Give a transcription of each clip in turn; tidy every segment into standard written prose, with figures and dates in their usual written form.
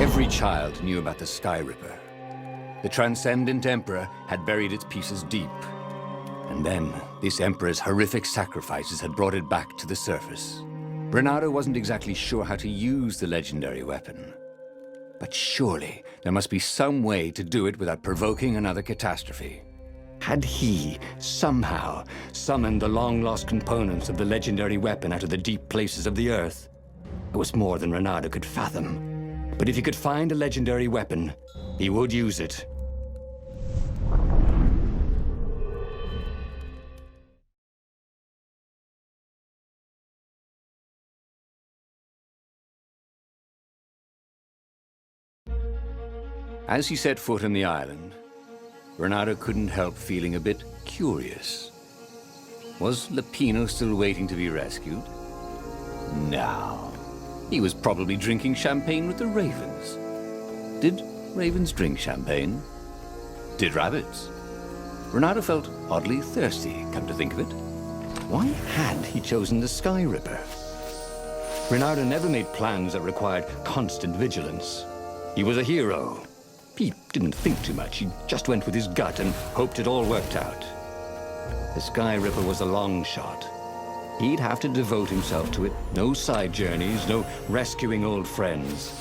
Every child knew about the Sky Ripper. The Transcendent Emperor had buried its pieces deep. And then, this Emperor's horrific sacrifices had brought it back to the surface. Renato wasn't exactly sure how to use the legendary weapon. But surely, there must be some way to do it without provoking another catastrophe. Had he, somehow, summoned the long-lost components of the legendary weapon out of the deep places of the Earth? It was more than Renato could fathom. But if he could find a legendary weapon, he would use it. As he set foot on the island, Renato couldn't help feeling a bit curious. Was Lapino still waiting to be rescued? No. He was probably drinking champagne with the ravens. Did ravens drink champagne? Did rabbits? Renato felt oddly thirsty, come to think of it. Why had he chosen the Sky Ripper? Renato never made plans that required constant vigilance. He was a hero. He didn't think too much. He just went with his gut and hoped it all worked out. The Sky Ripper was a long shot. He'd have to devote himself to it. No side journeys, no rescuing old friends.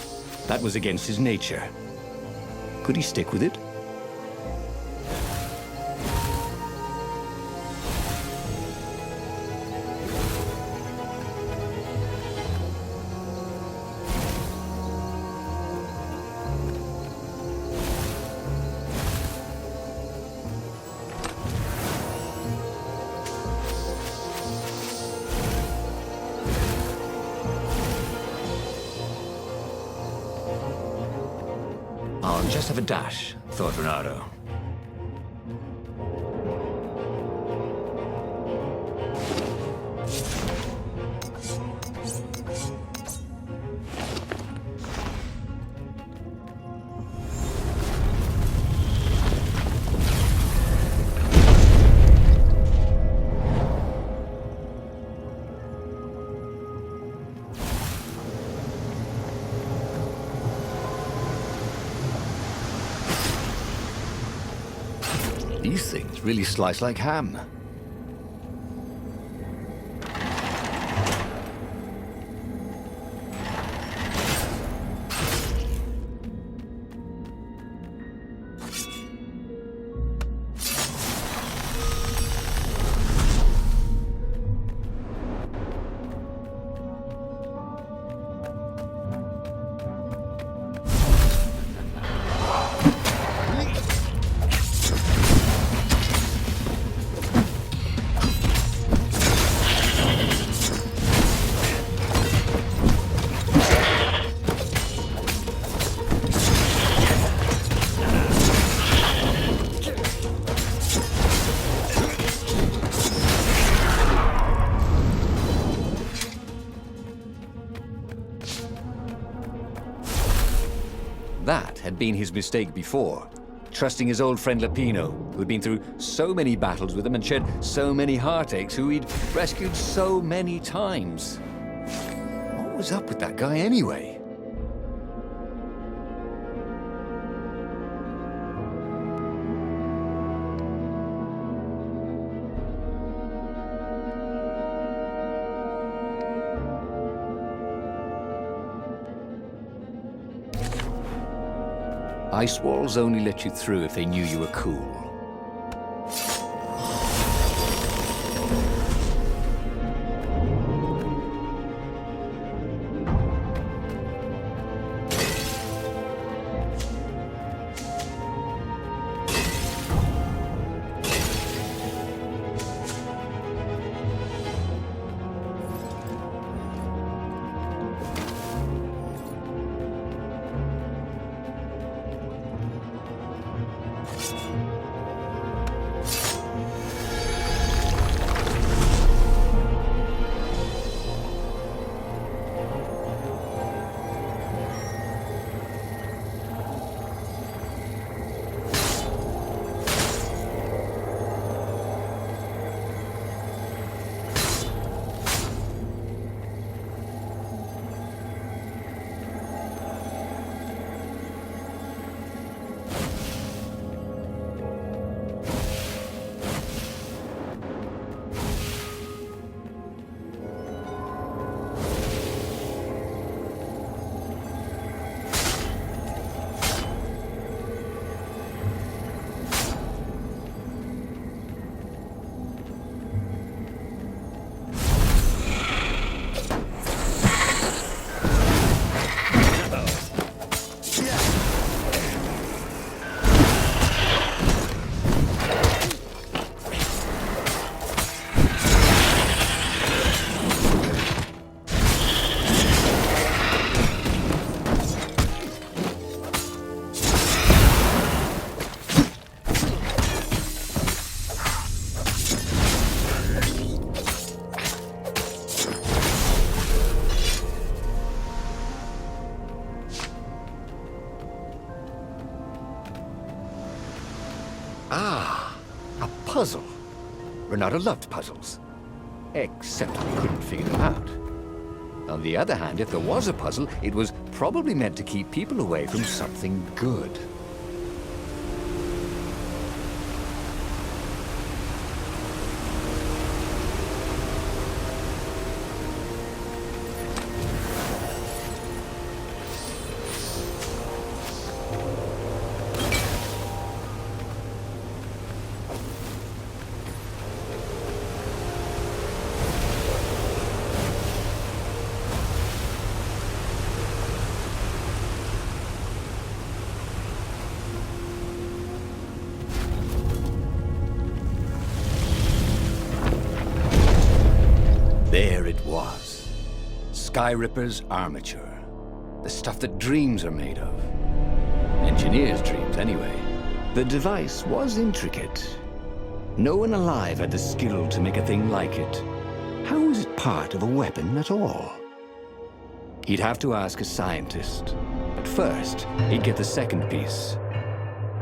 That was against his nature. Could he stick with it? I'll just have a dash, thought Renato. These things really slice like ham. That had been his mistake before, trusting his old friend Lapino, who had been through so many battles with him and shed so many heartaches, who he'd rescued so many times. What was up with that guy anyway? Ice walls only let you through if they knew you were cool. puzzle. Renato loved puzzles. Except we couldn't figure them out. On the other hand, if there was a puzzle, it was probably meant to keep people away from something good. There it was. Sky Ripper's armature. The stuff that dreams are made of. Engineers' dreams, anyway. The device was intricate. No one alive had the skill to make a thing like it. How was it part of a weapon at all? He'd have to ask a scientist. But first, he'd get the second piece.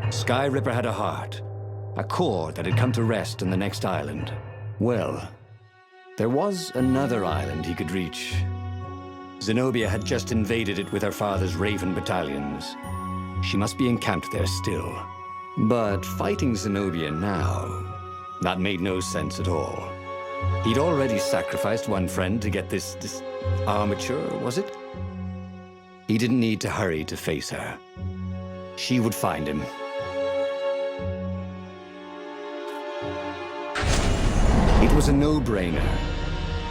Sky Ripper had a heart. A core that had come to rest on the next island. Well, there was another island he could reach. Zenobia had just invaded it with her father's Raven battalions. She must be encamped there still. But fighting Zenobia now, that made no sense at all. He'd already sacrificed one friend to get this armature, was it? He didn't need to hurry to face her. She would find him. It was a no-brainer.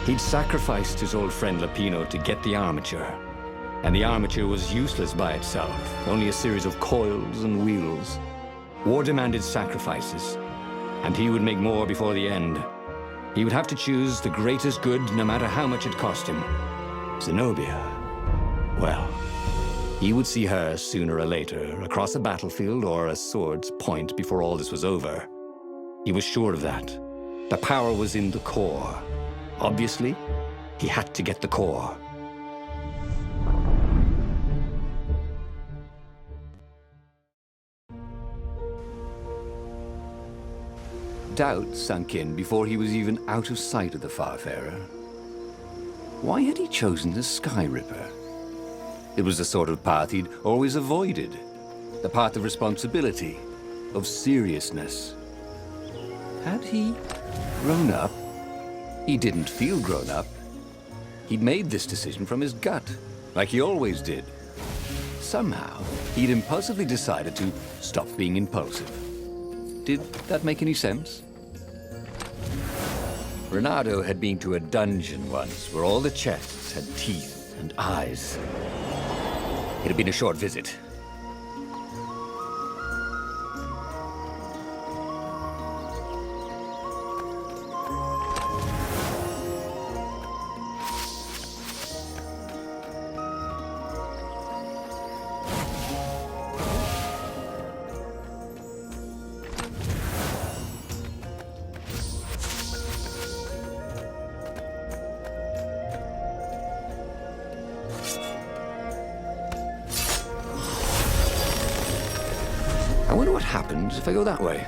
He'd sacrificed his old friend Lapino to get the armature. And the armature was useless by itself, only a series of coils and wheels. War demanded sacrifices, and he would make more before the end. He would have to choose the greatest good no matter how much it cost him. Zenobia. Well, he would see her sooner or later, across a battlefield or a sword's point before all this was over. He was sure of that. The power was in the core. Obviously, he had to get the core. Doubt sunk in before he was even out of sight of the Farfarer. Why had he chosen the Sky Ripper? It was the sort of path he'd always avoided. The path of responsibility, of seriousness. Had he grown up? He didn't feel grown up. He'd made this decision from his gut, like he always did. Somehow, he'd impulsively decided to stop being impulsive. Did that make any sense? Renato had been to a dungeon once where all the chests had teeth and eyes. It had been a short visit. I wonder what happens if I go that way.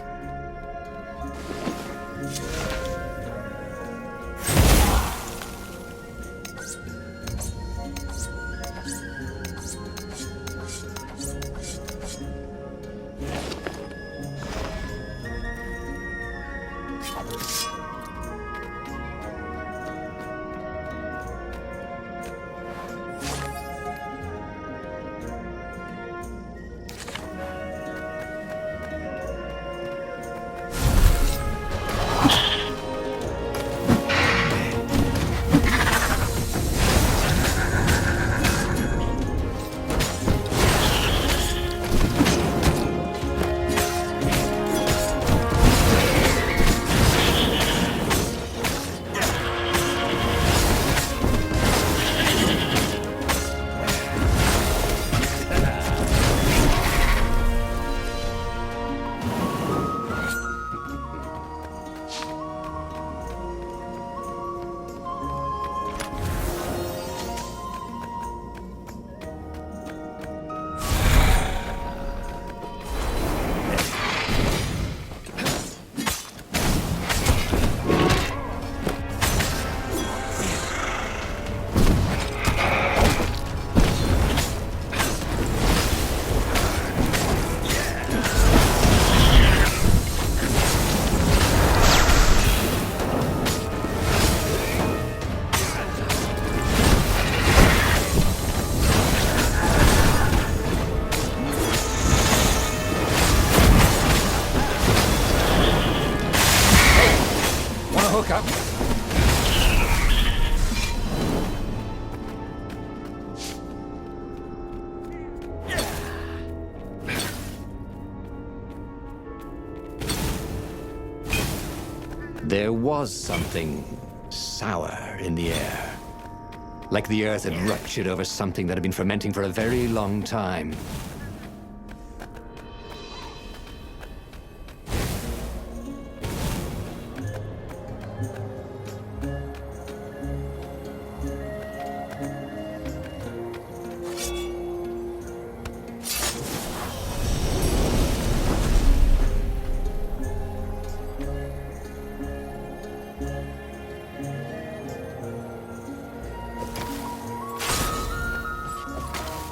There was something sour in the air. Like the earth had ruptured over something that had been fermenting for a very long time.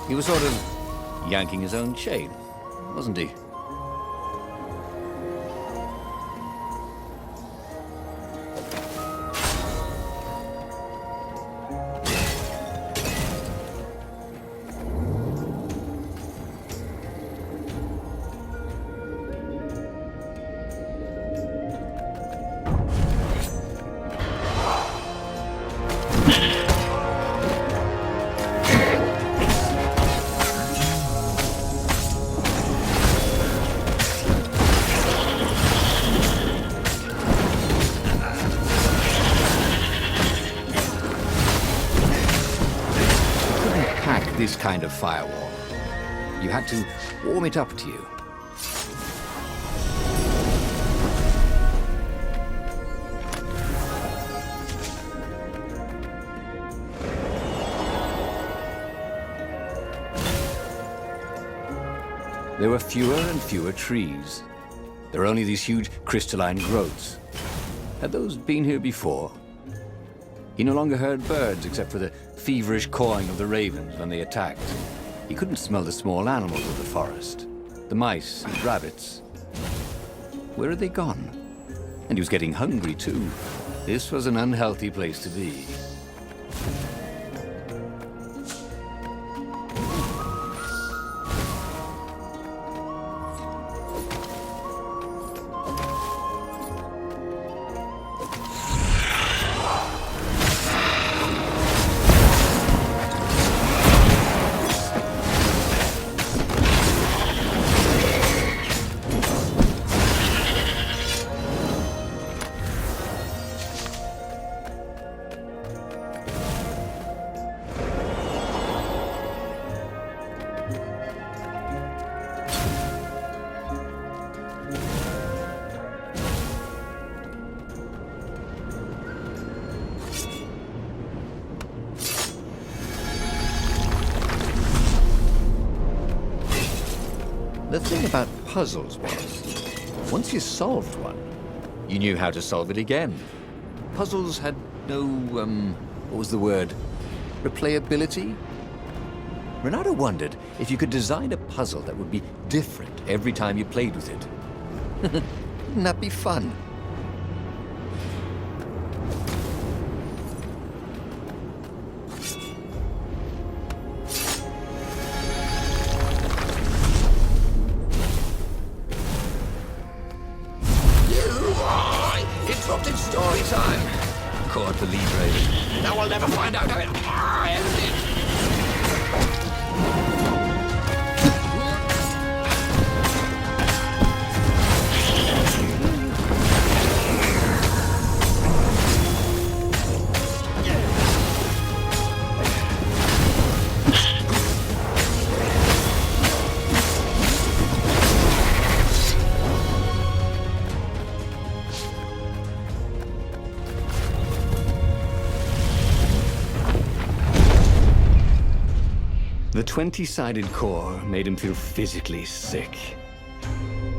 He was sort of yanking his own chain, wasn't he? This kind of firewall. You had to warm it up to you. There were fewer and fewer trees. There were only these huge crystalline growths. Had those been here before? He no longer heard birds except for the feverish cawing of the ravens when they attacked. He couldn't smell the small animals of the forest, the mice and rabbits. Where had they gone? And he was getting hungry too. This was an unhealthy place to be. The thing about puzzles was, once you solved one, you knew how to solve it again. Puzzles had no, what was the word? Replayability? Renato wondered if you could design a puzzle that would be different every time you played with it. Wouldn't that be fun? Interrupted story time. Caught the lead raven. Now I'll never find out how it ended. The 20-sided core made him feel physically sick.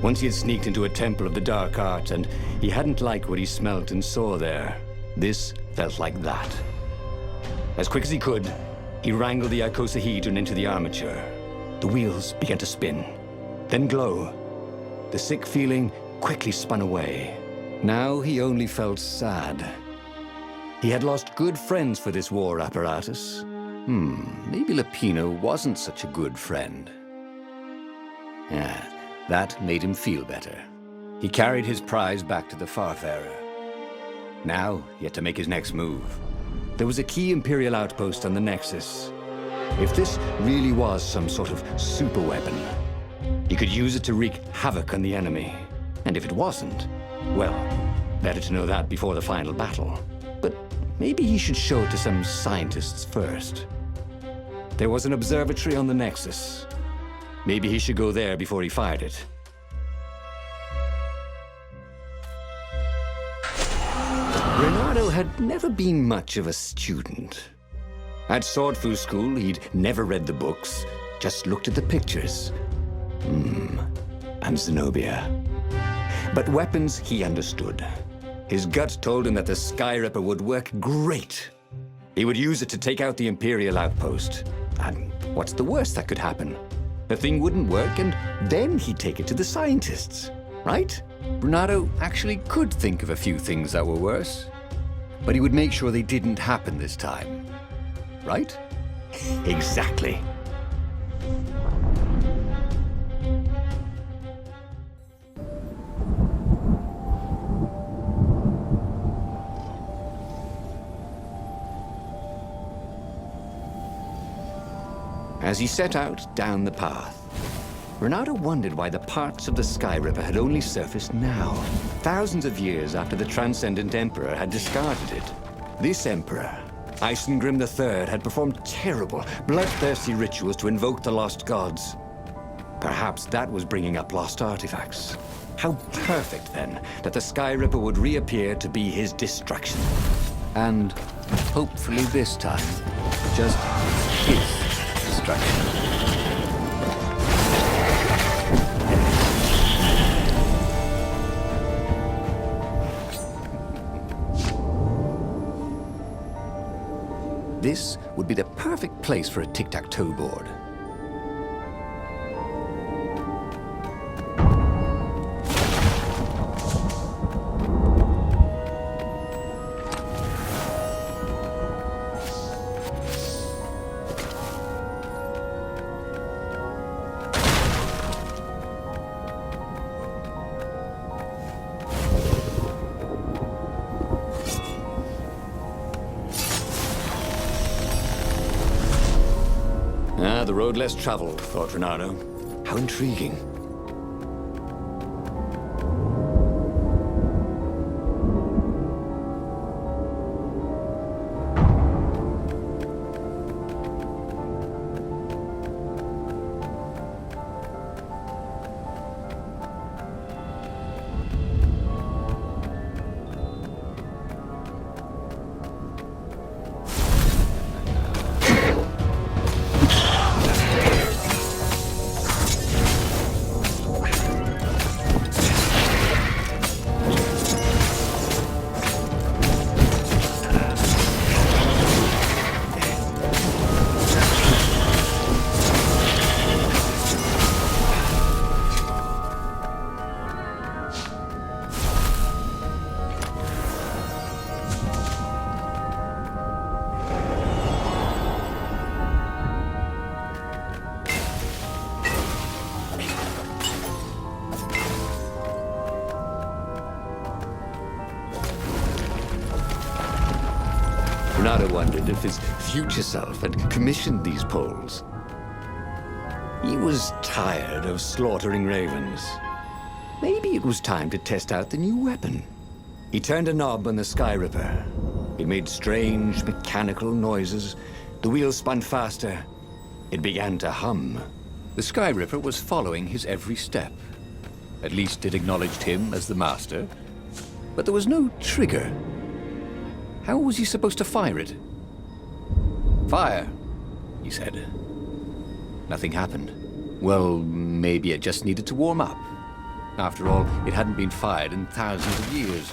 Once he had sneaked into a temple of the dark art, and he hadn't liked what he smelt and saw there. This felt like that. As quick as he could, he wrangled the icosahedron into the armature. The wheels began to spin, then glow. The sick feeling quickly spun away. Now he only felt sad. He had lost good friends for this war apparatus. Maybe Lapino wasn't such a good friend. Yeah, that made him feel better. He carried his prize back to the Farfarer. Now, he had to make his next move. There was a key Imperial outpost on the Nexus. If this really was some sort of superweapon, he could use it to wreak havoc on the enemy. And if it wasn't, well, Better to know that before the final battle. But maybe he should show it to some scientists first. There was an observatory on the Nexus. Maybe he should go there before he fired it. Renato had never been much of a student. At Sword Fu School, he'd never read the books, just looked at the pictures. And Zenobia. But weapons he understood. His gut told him that the Sky Ripper would work great. He would use it to take out the Imperial outpost. And what's the worst that could happen? The thing wouldn't work, and then he'd take it to the scientists, right? Renato actually could think of a few things that were worse, but he would make sure they didn't happen this time. Right? Exactly. As he set out down the path, Renato wondered why the parts of the Sky Ripper had only surfaced now, thousands of years after the Transcendent Emperor had discarded it. This Emperor, Isengrim III, had performed terrible, bloodthirsty rituals to invoke the lost gods. Perhaps that was bringing up lost artifacts. How perfect, then, that the Sky Ripper would reappear to be his destruction. And hopefully this time, just his destruction. This would be the perfect place for a tic-tac-toe board. The road less traveled, thought Renato. How intriguing. Renato wondered if his future self had commissioned these poles. He was tired of slaughtering ravens. Maybe it was time to test out the new weapon. He turned a knob on the Sky Ripper. It made strange, mechanical noises. The wheels spun faster. It began to hum. The Sky Ripper was following his every step. At least it acknowledged him as the master. But there was no trigger. How was he supposed to fire it? Fire, he said. Nothing happened. Well, maybe it just needed to warm up. After all, it hadn't been fired in thousands of years.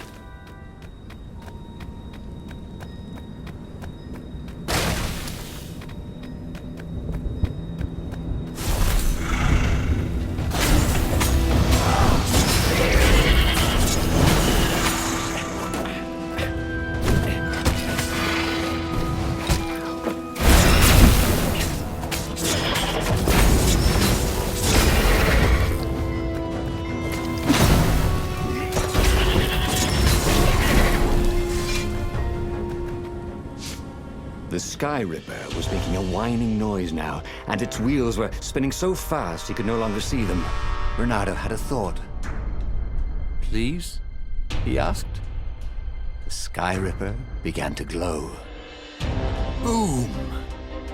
The Sky Ripper was making a whining noise now, and its wheels were spinning so fast he could no longer see them. Renato had a thought. Please? He asked. Sky Ripper began to glow. Boom!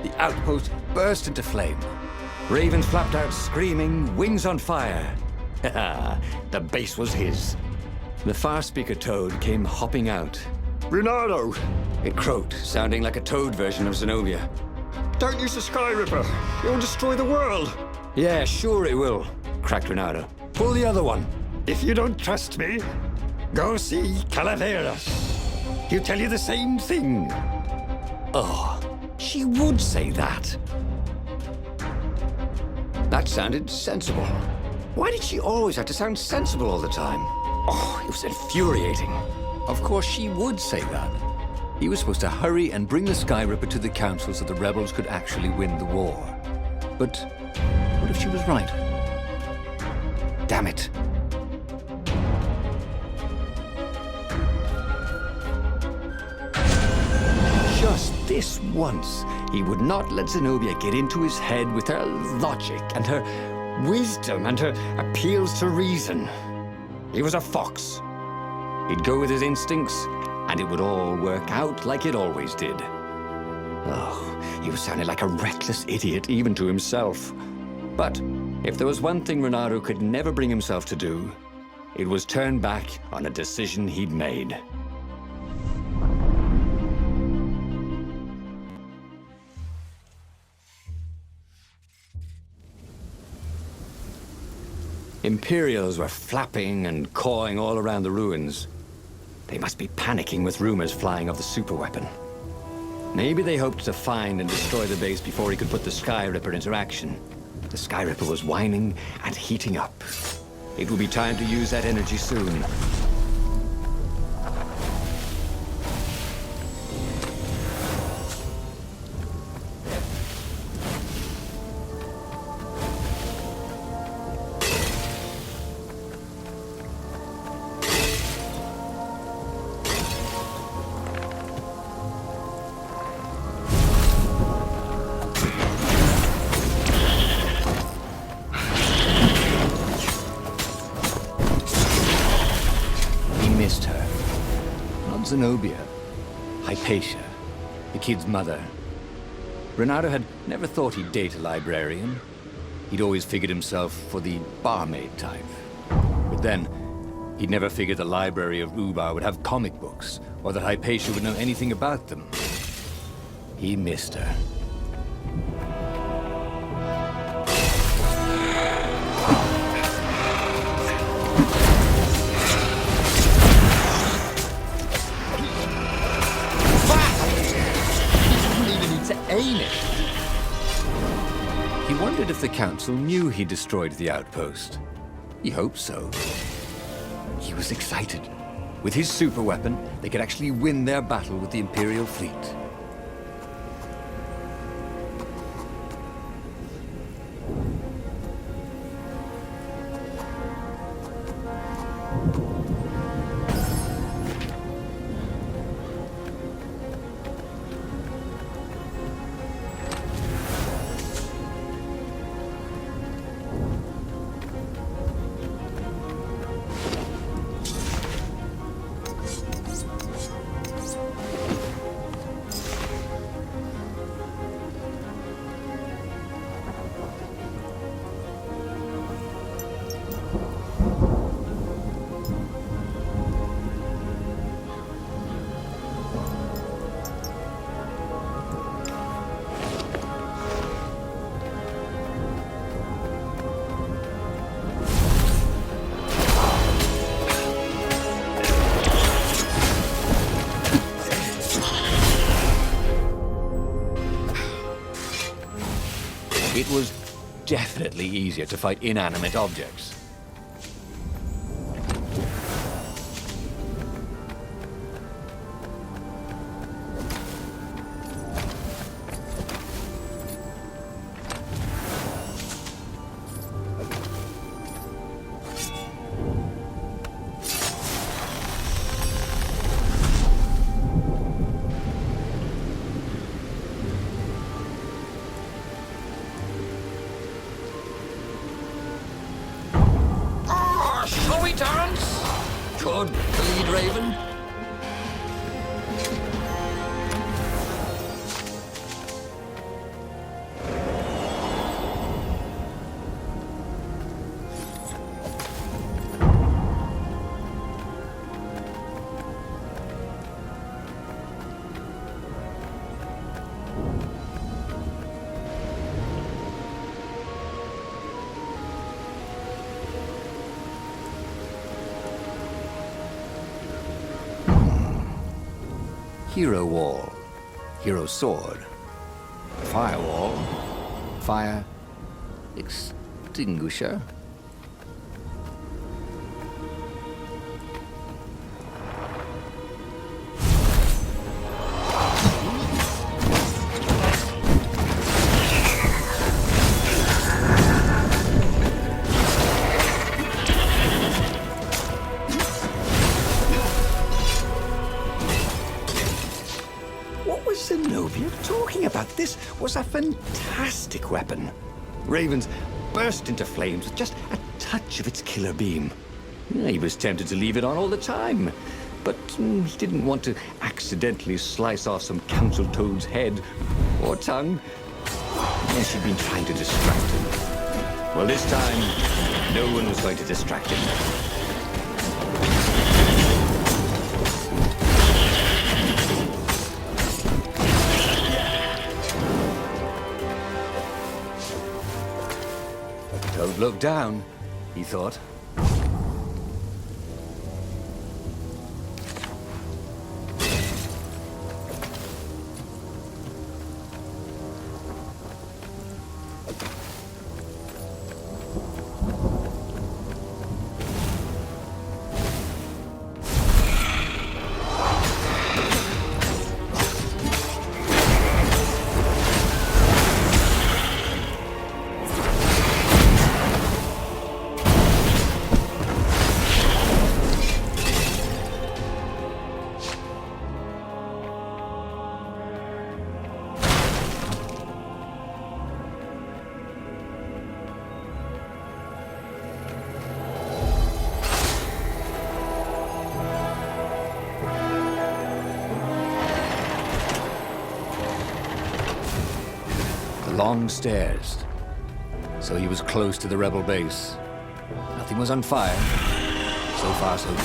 The outpost burst into flame. Ravens flapped out screaming, wings on fire. The base was his. The far speaker toad came hopping out. "Reynardo!" It croaked, sounding like a toad version of Zenobia. "Don't use the Sky Ripper. It will destroy the world." "Yeah, sure it will," cracked Reynardo. "Pull the other one." "If you don't trust me, go see Calaveras. He'll tell you the same thing." Oh, she would say that. That sounded sensible. Why did she always have to sound sensible all the time? Oh, it was infuriating. Of course she would say that. He was supposed to hurry and bring the Sky Ripper to the council so the rebels could actually win the war. But what if she was right? Damn it. Just this once, he would not let Zenobia get into his head with her logic and her wisdom and her appeals to reason. He was a fox. He'd go with his instincts, and it would all work out like it always did. Oh, he was sounding like a reckless idiot, even to himself. But if there was one thing Reynardo could never bring himself to do, it was turn back on a decision he'd made. Imperials were flapping and cawing all around the ruins. They must be panicking with rumors flying of the superweapon. Maybe they hoped to find and destroy the base before he could put the Sky Ripper into action. The Sky Ripper was whining and heating up. It would be time to use that energy soon. Zenobia, Hypatia, the kid's mother. Reynardo had never thought he'd date a librarian. He'd always figured himself for the barmaid type. But then, he'd never figured the library of Ubar would have comic books, or that Hypatia would know anything about them. He missed her. He wondered if the council knew he destroyed the outpost. He hoped so. He was excited. With his superweapon, they could actually win their battle with the Imperial fleet. It was definitely easier to fight inanimate objects. Terrence? Good bleed, Raven. Hero wall, hero sword. Firewall, fire extinguisher. What was Zenobia talking about? This was a fantastic weapon. Ravens burst into flames with just a touch of its killer beam. He was tempted to leave it on all the time, but he didn't want to accidentally slice off some council toad's head or tongue. And she'd been trying to distract him. Well, this time, no one was going to distract him. Don't look down, he thought. Long stairs. So he was close to the rebel base. Nothing was on fire. So far, so good.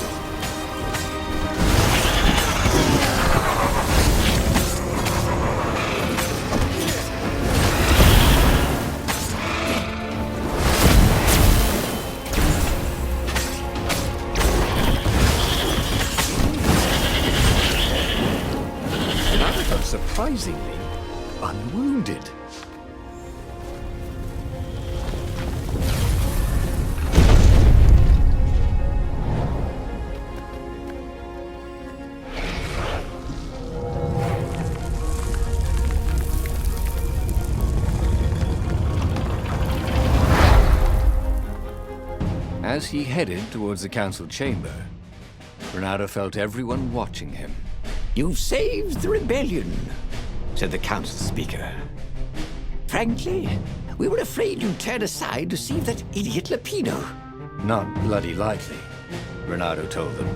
Renato felt surprisingly unwounded. As he headed towards the council chamber, Renato felt everyone watching him. "You've saved the rebellion," said the council speaker. "Frankly, we were afraid you'd turn aside to save that idiot Lapino." Not bloody likely, Renato told them,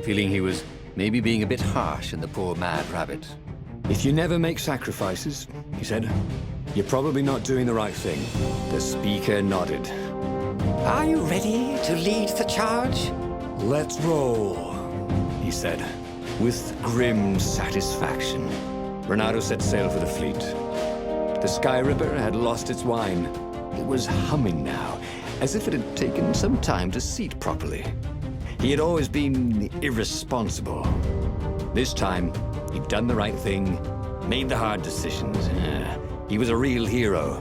feeling he was maybe being a bit harsh on the poor mad rabbit. "If you never make sacrifices," he said, "you're probably not doing the right thing." The speaker nodded. "Are you ready to lead the charge?" "Let's roll," he said, with grim satisfaction. Renato set sail for the fleet. The Sky Ripper had lost its wine. It was humming now, as if it had taken some time to seat properly. He had always been irresponsible. This time, he'd done the right thing, made the hard decisions. He was a real hero.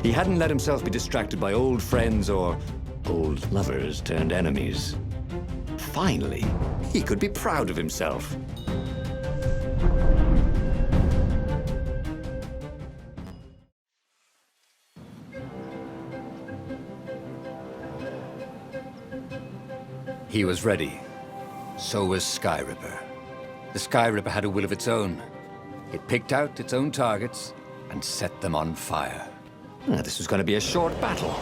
He hadn't let himself be distracted by old friends or old lovers turned enemies. Finally, he could be proud of himself. He was ready. So was Sky Ripper. The Sky Ripper had a will of its own. It picked out its own targets and set them on fire. This was going to be a short battle.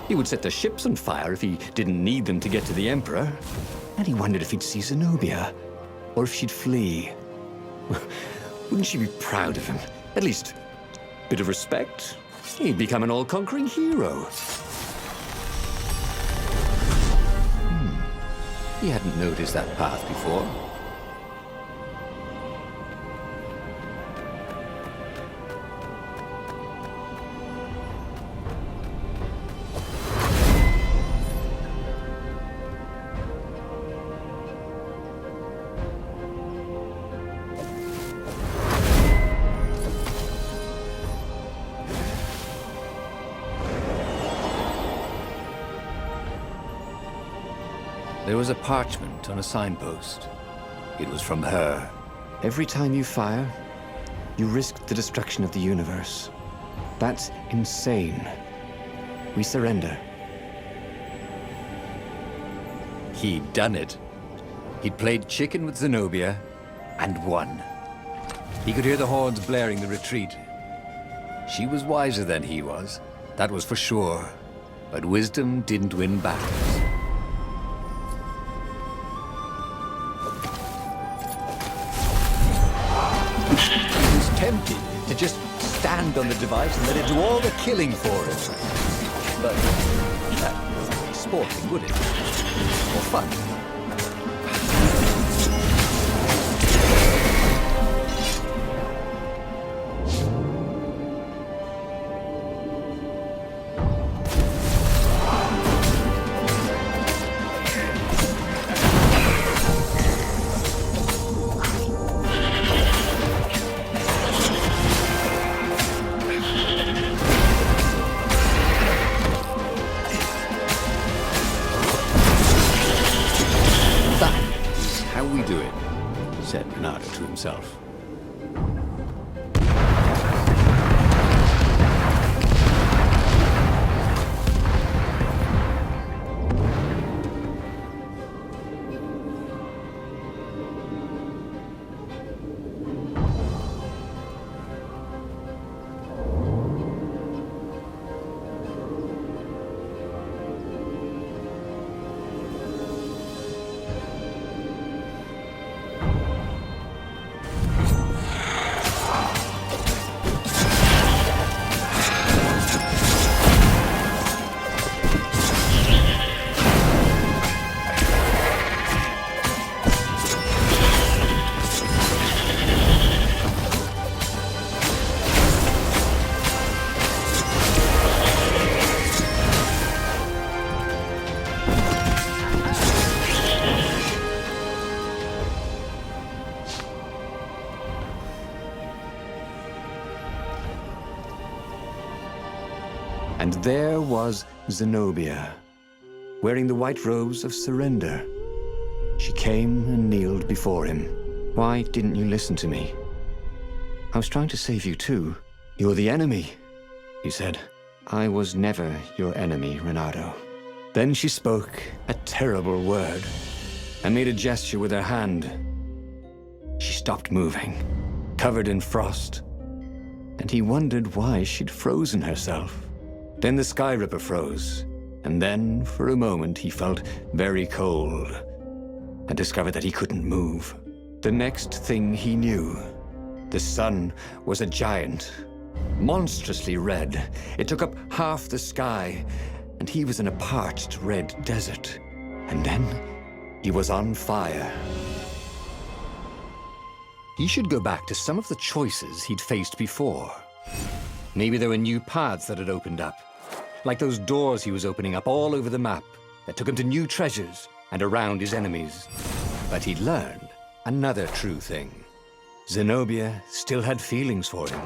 He would set the ships on fire if he didn't need them to get to the Emperor. And he wondered if he'd see Zenobia, or if she'd flee. Wouldn't she be proud of him? At least, a bit of respect. He'd become an all-conquering hero. He hadn't noticed that path before. There was a parchment on a signpost. It was from her. Every time you fire, you risk the destruction of the universe. That's insane. We surrender. He'd done it. He'd played chicken with Zenobia and won. He could hear the horns blaring the retreat. She was wiser than he was, that was for sure. But wisdom didn't win battles. He was tempted to just stand on the device and let it do all the killing for him. But that wouldn't be sporting, would it? Or fun? How we do it, said Renato to himself. And there was Zenobia, wearing the white robes of surrender. She came and kneeled before him. Why didn't you listen to me? I was trying to save you too. You're the enemy, he said. I was never your enemy, Renato. Then she spoke a terrible word and made a gesture with her hand. She stopped moving, covered in frost, and he wondered why she'd frozen herself. Then the Sky Ripper froze, and then, for a moment, he felt very cold and discovered that he couldn't move. The next thing he knew, the sun was a giant, monstrously red. It took up half the sky, and he was in a parched red desert. And then he was on fire. He should go back to some of the choices he'd faced before. Maybe there were new paths that had opened up, like those doors he was opening up all over the map that took him to new treasures and around his enemies. But he'd learned another true thing. Zenobia still had feelings for him.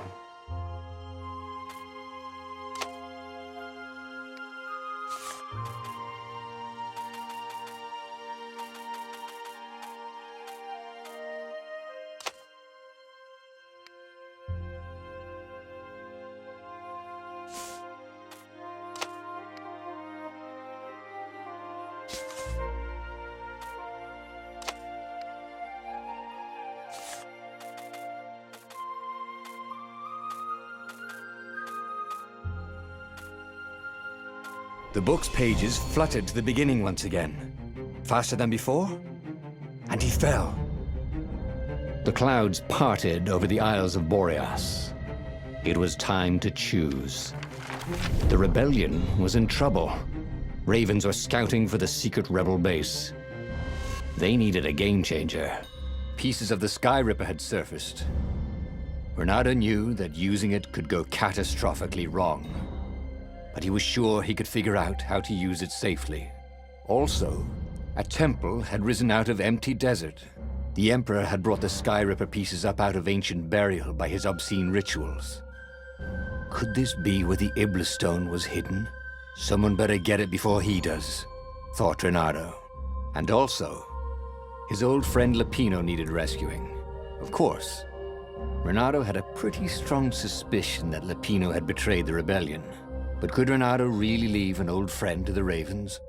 The book's pages fluttered to the beginning once again. Faster than before, and he fell. The clouds parted over the Isles of Boreas. It was time to choose. The rebellion was in trouble. Ravens were scouting for the secret rebel base. They needed a game changer. Pieces of the Sky Ripper had surfaced. Renato knew that using it could go catastrophically wrong, but he was sure he could figure out how to use it safely. Also, a temple had risen out of empty desert. The Emperor had brought the Sky Ripper pieces up out of ancient burial by his obscene rituals. Could this be where the Iblis Stone was hidden? Someone better get it before he does, thought Renato. And also, his old friend Lupino needed rescuing. Of course, Renato had a pretty strong suspicion that Lupino had betrayed the rebellion. But could Renato really leave an old friend to the Ravens?